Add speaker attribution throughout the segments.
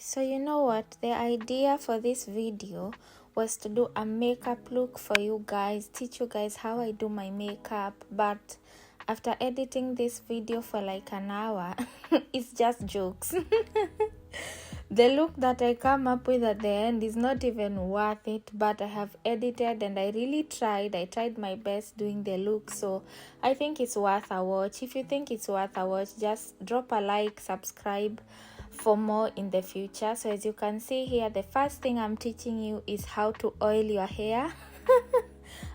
Speaker 1: So you know what, the idea for this video was to do a makeup look for you guys, teach you guys how I do my makeup. But after editing this video for like an hour, it's just jokes. The look that I come up with at the end is not even worth it, but I have edited and I really tried. I tried my best doing the look, so I think it's worth a watch. If you think it's worth a watch, just drop a like, subscribe for more in the future. So as you can see here, the first thing I'm teaching you is how to oil your hair.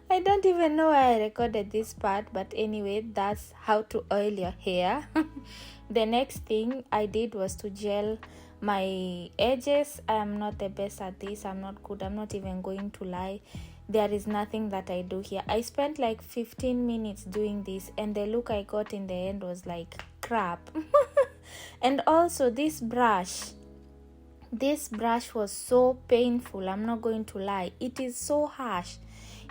Speaker 1: I don't even know why I recorded this part, but anyway, that's how to oil your hair. The next thing I did was to gel my edges. I am not the best at this. I'm not good. I'm not even going to lie. There is nothing that I do here. I spent like 15 minutes doing this, and the look I got in the end was like crap. And also this brush was so painful. I'm not going to lie. It is so harsh.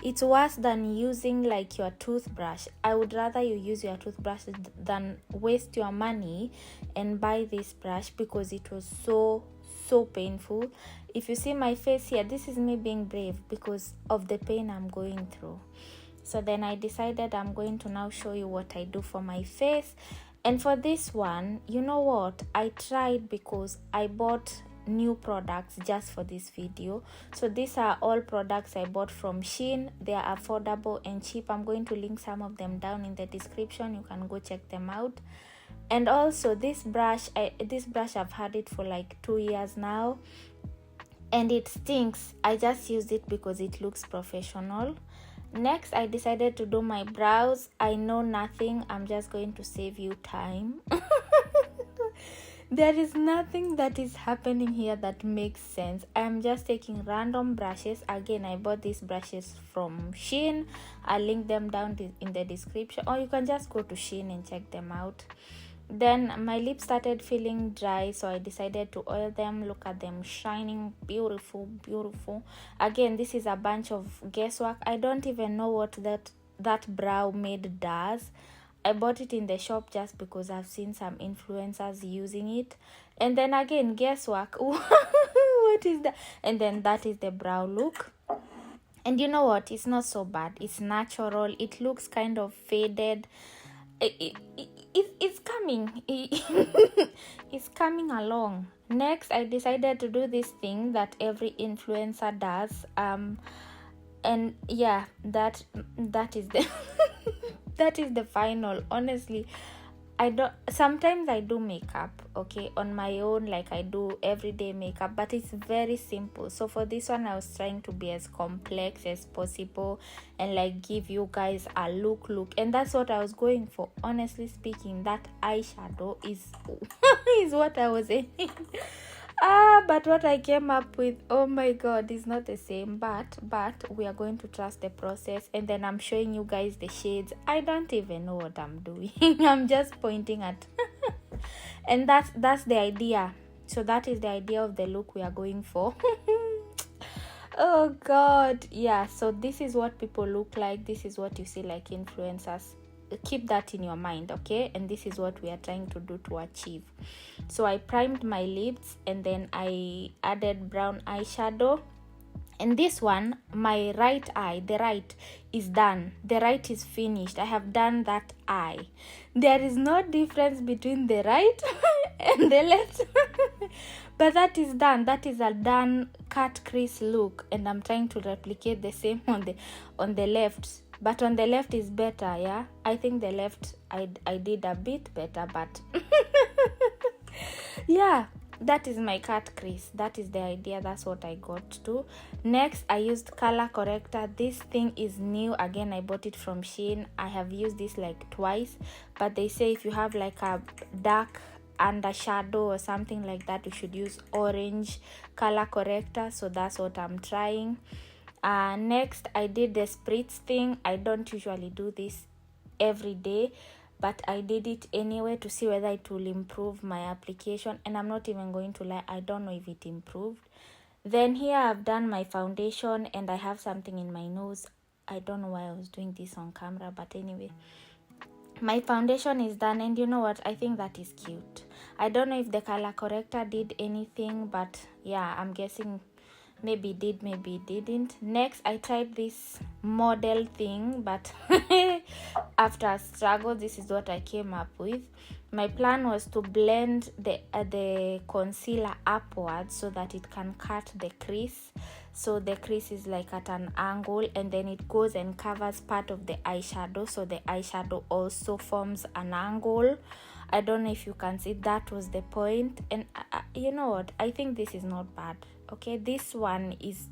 Speaker 1: It's worse than using like your toothbrush. I would rather you use your toothbrush than waste your money and buy this brush, because it was so painful. If you see my face here, this is me being brave because of the pain I'm going through. So then I decided I'm going to now show you what I do for my face. And for this one, you know what, I tried because I bought new products just for this video. So these are all products I bought from Shein. They are affordable and cheap. I'm going to link some of them down in the description. You can go check them out. And also this brush, I've had it for like 2 years now, and it stinks. I just used it because it looks professional. Next, I decided to do my brows. I know nothing. I'm just going to save you time. There is nothing that is happening here that makes sense. I'm just taking random brushes. Again, I bought these brushes from Shein. I'll link them down in the description, or you can just go to Shein and check them out. Then my lips started feeling dry, so I decided to oil them. Look at them shining, beautiful. Again, this is a bunch of guesswork. I don't even know what that brow made does. I bought it in the shop just because I've seen some influencers using it. And then again, guesswork. What is that? And then that is the brow look. And you know what, it's not so bad. It's natural. It looks kind of faded. It's coming. It's coming along. Next, I decided to do this thing that every influencer does. And yeah, that is the that is the final. Honestly, sometimes I do makeup, okay, on my own, like I do everyday makeup, but it's very simple. So for this one, I was trying to be as complex as possible and like give you guys a look, and that's what I was going for. Honestly speaking, that eyeshadow is is what I was aiming. But what I came up with, oh my god, is not the same. But we are going to trust the process. And then I'm showing you guys the shades. I don't even know what I'm doing. I'm just pointing at and that's the idea. So that is the idea of the look we are going for. Oh god, yeah. So this is what people look like. This is what you see like influencers. Keep that in your mind, okay? And this is what we are trying to do to achieve. So I primed my lips, and then I added brown eyeshadow. And this one, my right eye, the right is done. The right is finished. I have done that eye. There is no difference between the right and the left. But that is done. That is a done cut crease look, and I'm trying to replicate the same on the left. But on the left is better, yeah? I think the left I did a bit better, but yeah, that is my cut crease. That is the idea. That's what I got to. Next, I used color corrector. This thing is new. Again, I bought it from Shein. I have used this like twice, but they say if you have like a dark undershadow or something like that, you should use orange color corrector. So that's what I'm trying. Next, I did the spritz thing. I don't usually do this every day, but I did it anyway to see whether it will improve my application. And I'm not even going to lie, I don't know if it improved. Then here I've done my foundation, and I have something in my nose. I don't know why I was doing this on camera, but anyway. my foundation is done, and you know what, I think that is cute. I don't know if the color corrector did anything, but yeah, I'm guessing maybe it did, maybe it didn't. Next, I tried this model thing, but after a struggle, this is what I came up with. My plan was to blend the concealer upwards so that it can cut the crease. So the crease is like at an angle, and then it goes and covers part of the eyeshadow, so the eyeshadow also forms an angle. I don't know if you can see, that was the point. And you know what, I think this is not bad. Okay, this one is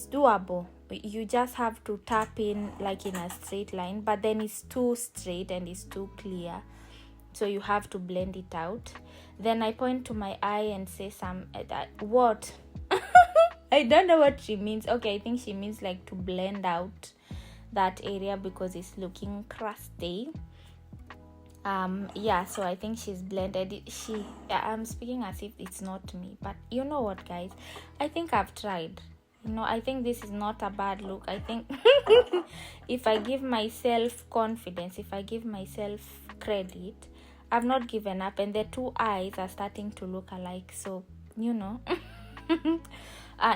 Speaker 1: doable. You just have to tap in like in a straight line, but then it's too straight and it's too clear, so you have to blend it out. Then I point to my eye and say what I don't know what she means. Okay, I think she means like to blend out that area because it's looking crusty. Yeah, so I think she's blended it. I'm speaking as if it's not me, but you know what, guys, I think I've tried. I think this is not a bad look. I think if I give myself confidence, if I give myself credit, I've not given up, and the two eyes are starting to look alike. So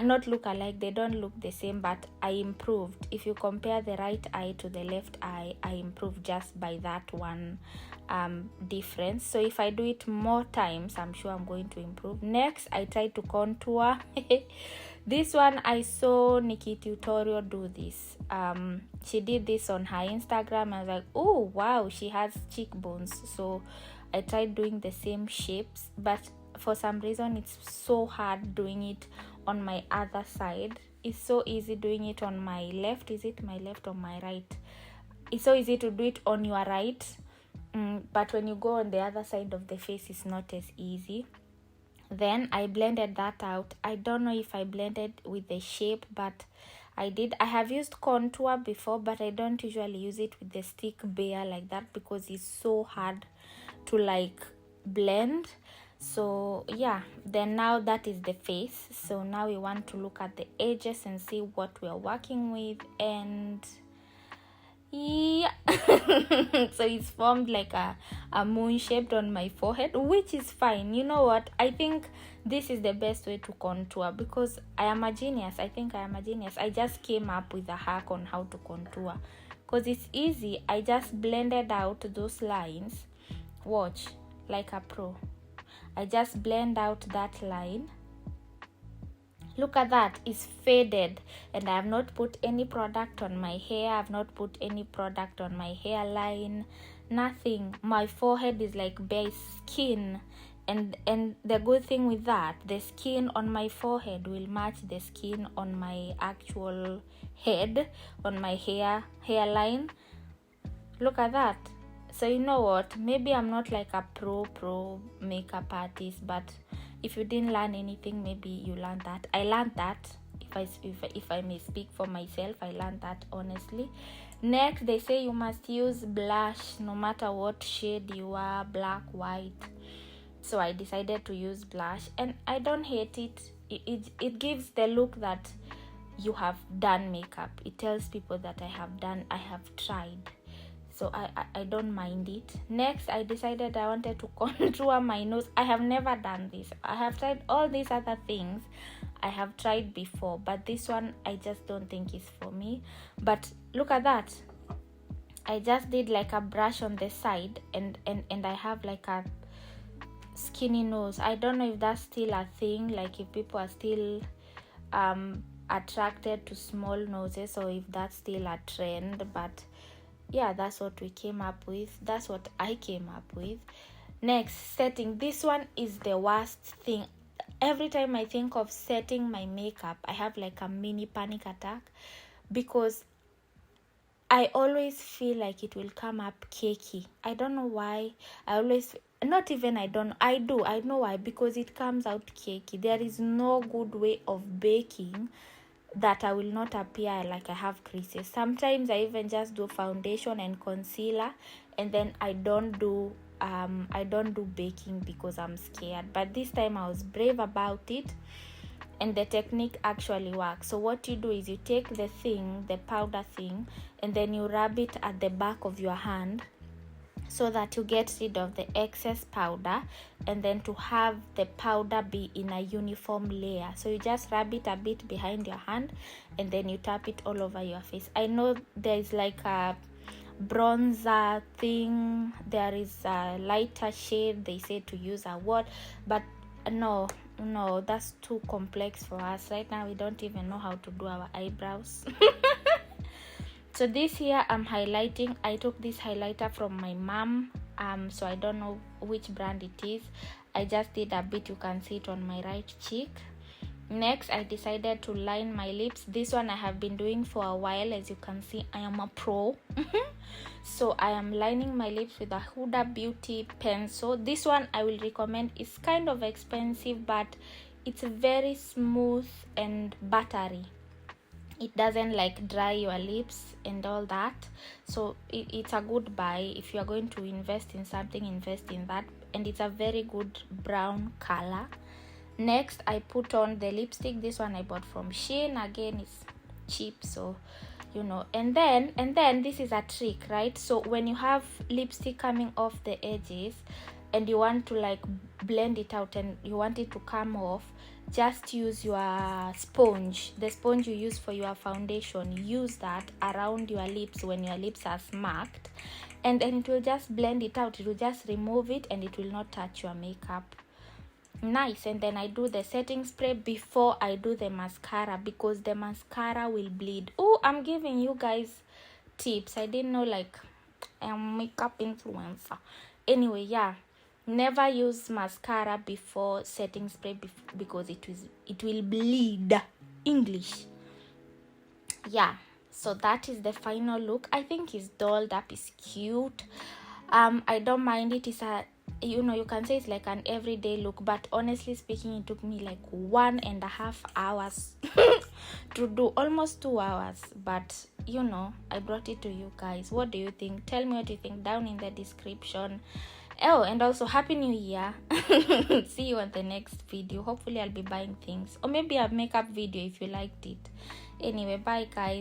Speaker 1: not look alike, they don't look the same, but I improved. If you compare the right eye to the left eye, I improved just by that one difference. So if I do it more times, I'm sure I'm going to improve. Next, I tried to contour. This one, I saw Nikki Tutorial do this. She did this on her Instagram. I was like, oh wow, she has cheekbones. So I tried doing the same shapes, but for some reason it's so hard doing it on my other side. It's so easy doing it on my left. Is it my left or my right? It's so easy to do it on your right, but when you go on the other side of the face, it's not as easy. Then I blended that out. I don't know if I blended with the shape, but I did. I have used contour before, but I don't usually use it with the stick bare like that because it's so hard to like blend. So yeah, then now that is the face. So now we want to look at the edges and see what we're working with. And yeah, so it's formed like a moon shaped on my forehead, which is fine. You know what, I think this is the best way to contour because I am a genius. I think I am a genius. I just came up with a hack on how to contour because it's easy. I just blended out those lines. Watch, like a pro. I just blend out that line. Look at that, it's faded, and I have not put any product on my hair. I have not put any product on my hairline, nothing. My forehead is like bare skin, and the good thing with that, the skin on my forehead will match the skin on my actual head, on my hairline. Look at that. So you know what, maybe I'm not like a pro makeup artist, but if you didn't learn anything, maybe you learned that. I learned that. If I may speak for myself, I learned that honestly. Next, they say you must use blush no matter what shade you are, black, white. So I decided to use blush, and I don't hate it. It gives the look that you have done makeup. It tells people that I have tried. So I don't mind it. Next, I decided I wanted to contour my nose. I have never done this. I have tried all these other things. I have tried before, but this one I just don't think is for me. But look at that. I just did like a brush on the side, and I have like a skinny nose. I don't know if that's still a thing, like if people are still attracted to small noses, or if that's still a trend, but yeah, that's what we came up with. That's what I came up with. Next, setting. This one is the worst thing. Every time I think of setting my makeup, I have like a mini panic attack because I always feel like it will come up cakey. I don't know why. I know why, because it comes out cakey. There is no good way of baking that I will not appear like I have creases. Sometimes I even just do foundation and concealer, and then I don't do baking because I'm scared. But this time I was brave about it, and the technique actually works. So what you do is you take the powder thing, and then you rub it at the back of your hand, so that you get rid of the excess powder, and then to have the powder be in a uniform layer. So you just rub it a bit behind your hand and then you tap it all over your face. I know there is like a bronzer thing, there is a lighter shade they say to use a what, but no, that's too complex for us right now. We don't even know how to do our eyebrows. So this here I'm highlighting. I took this highlighter from my mom, so I don't know which brand it is. I just did a bit, you can see it on my right cheek. Next, I decided to line my lips. This one I have been doing for a while. As you can see, I am a pro. So I am lining my lips with a Huda Beauty pencil. This one I will recommend. It's kind of expensive, but it's very smooth and buttery. It doesn't like dry your lips and all that, so it's a good buy. If you are going to invest in something, invest in that, and it's a very good brown color. Next, I put on the lipstick. This one I bought from Shein. Again, it's cheap, so you know. And then this is a trick, right? So when you have lipstick coming off the edges and you want to like blend it out and you want it to come off, just use your sponge, the sponge you use for your foundation. Use that around your lips when your lips are smacked, and then it will just blend it out. It will just remove it and it will not touch your makeup. Nice. And then I do the setting spray before I do the mascara, because the mascara will bleed. Oh, I'm giving you guys tips. I didn't know like I'm a makeup influencer. Anyway, yeah, never use mascara before setting spray because it will bleed. English. Yeah, so that is the final look. I think it's dolled up, it's cute. I don't mind it. It's a, you know, you can say it's like an everyday look, but honestly speaking, it took me like 1.5 hours to do, almost 2 hours, but you know, I brought it to you guys. What do you think? Tell me what you think down in the description. Oh, and also Happy New Year. See you on the next video. Hopefully I'll be buying things, or maybe a makeup video if you liked it. Anyway, bye guys.